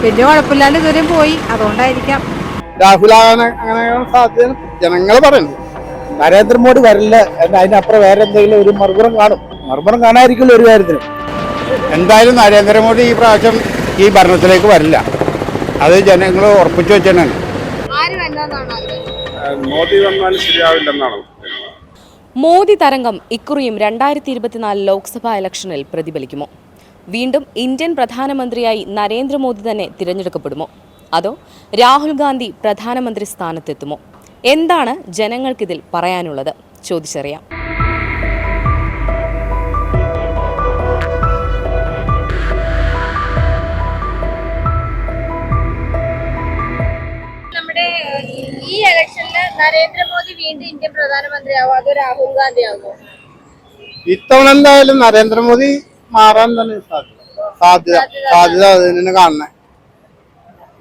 വലിയ കുഴപ്പമില്ലാണ്ട് ഇതുവരെ പോയി, അതുകൊണ്ടായിരിക്കാം. രാഹുലാണ് അങ്ങനെയാണ് സാധ്യത ജനങ്ങൾ പറയുന്നത്. നരേന്ദ്രമോദി വരില്ല എന്ന് അതിനപ്പുറം വേറെ എന്തെങ്കിലും ഒരു മറുപുറം കാണും. മറുപുറം കാണാതിരിക്കില്ല ഒരു കാര്യത്തിനും. എന്തായാലും നരേന്ദ്രമോദി ഈ പ്രാവശ്യം ഈ ഭരണത്തിലേക്ക് വരില്ല. അത് ജനങ്ങൾ ഉറപ്പിച്ചു വെച്ചാണ്. മോദി വന്നാൽ ശരിയാവില്ലെന്നാണ്. മോദി തരംഗം ഇക്കുറിയും 2024 ലോക്സഭാ ഇലക്ഷനിൽ പ്രതിഫലിക്കുമോ? വീണ്ടും ഇന്ത്യൻ പ്രധാനമന്ത്രിയായി നരേന്ദ്രമോദി തന്നെ തിരഞ്ഞെടുക്കപ്പെടുമോ? അതോ രാഹുൽ ഗാന്ധി പ്രധാനമന്ത്രി സ്ഥാനത്തെത്തുമോ? എന്താണ് ജനങ്ങൾക്കിതിൽ പറയാനുള്ളത്? ചോദിച്ചറിയാം. ഈ ഇലക്ഷനിൽ നരേന്ദ്രമോദി വീണ്ടും ഇന്ത്യൻ പ്രധാനമന്ത്രിയാവോ അതോ രാഹുൽ ഗാന്ധി ആവോ? ഇത്തവണ എന്തായാലും നരേന്ദ്രമോദി മാറാൻ തന്നെ സാധ്യത അതിനെ കാണണേ.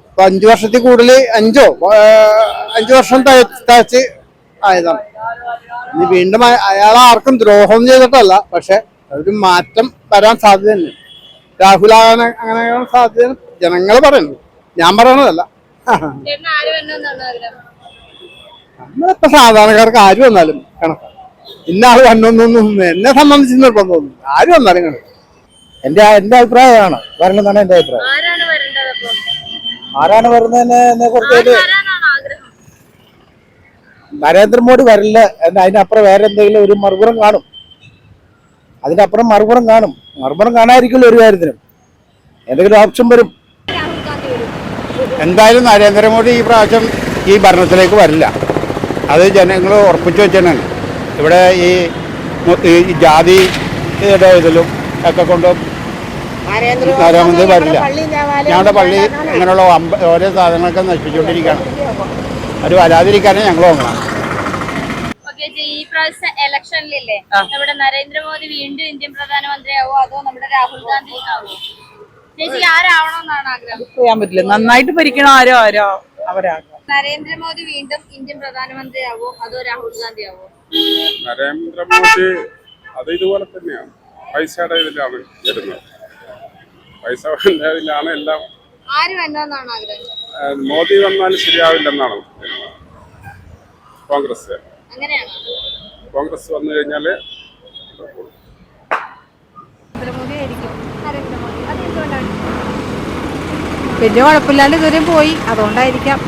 ഇപ്പൊ 5 വർഷത്തിൽ കൂടുതൽ 5 വർഷം തയ്ച്ച് ആയതാണ്. ഇനി വീണ്ടും അയാൾ ആർക്കും ദ്രോഹം ചെയ്തിട്ടല്ല, പക്ഷെ ഒരു മാറ്റം വരാൻ സാധ്യതയുണ്ട്. രാഹുലാണ് അങ്ങനെയാണ് സാധ്യത ജനങ്ങൾ പറയുന്നത്, ഞാൻ പറയണതല്ല. നമ്മളിപ്പോ സാധാരണക്കാർക്ക് ആര് വന്നാലും കണക്കാണ്. ഇന്നാള് വന്നൊന്നും എന്നെ സംബന്ധിച്ച് നിർബന്ധമൊന്നും ആര് വന്നാലും കണക്ക്. എന്റെ അഭിപ്രായമാണ് വരണമെന്നാണ് എന്റെ അഭിപ്രായം. ആരാണ് വരുന്നതിനെ കുറിച്ച് നരേന്ദ്രമോദി വരില്ല എന്ന് അതിനപ്പുറം വേറെ എന്തെങ്കിലും ഒരു മറുപുറം കാണും. അതിനപ്പുറം മറുപുറം കാണും. മറുപുറം കാണാതിരിക്കില്ല ഒരു കാര്യത്തിനും. എന്തെങ്കിലും ഓപ്ഷൻ വരും. എന്തായാലും നരേന്ദ്രമോദി ഈ പ്രാവശ്യം ഈ ഭരണത്തിലേക്ക് വരില്ല. അത് ജനങ്ങൾ ഉറപ്പിച്ചു വെച്ചാണ്. ഇവിടെ ഈ ജാതിയുടെ ഇതിലും ഒക്കെ കൊണ്ട് നരേന്ദ്രമോദി വരില്ല. ഞങ്ങളുടെ പള്ളി അങ്ങനെയുള്ള ഓരോ സാധനങ്ങളൊക്കെ നശിപ്പിച്ചുകൊണ്ടിരിക്കുകയാണ്. അത് വരാതിരിക്കാനേ ഞങ്ങൾ നോക്കണം. ഈ പ്രാവശ്യം ഇലക്ഷനിലല്ലേ നമ്മുടെ നരേന്ദ്രമോദി വീണ്ടും ഇന്ത്യൻ പ്രധാനമന്ത്രിയാവോ അതോ നമ്മുടെ രാഹുൽ ഗാന്ധി ആവോ? ചേച്ചി ആരാവണമെന്നാണ് ആഗ്രഹം? ചെയ്യാൻ പറ്റില്ല, നന്നായിട്ട് ഭരിക്കണം ആരോ അവരാകും. നരേന്ദ്രമോദി വീണ്ടും ഇന്ത്യൻ പ്രധാനമന്ത്രിയാവോ അതോ രാഹുൽ ഗാന്ധി ആവോ? നരേന്ദ്രമോദി അത് ഇതുപോലെ തന്നെയാണ്. പൈസയുടെ ഇതിലാണ് വരുന്നത്. പൈസ ഇതിലാണ് എല്ലാം. ആര് വേണ്ടെന്നാണ് ആഗ്രഹം? മോദി വന്നാൽ ശരിയാവില്ലെന്നാണ്. കോൺഗ്രസ് വന്നു കഴിഞ്ഞാല് വലിയ കുഴപ്പമില്ലാണ്ട് ഇതുവരെ പോയി, അതുകൊണ്ടായിരിക്കാം.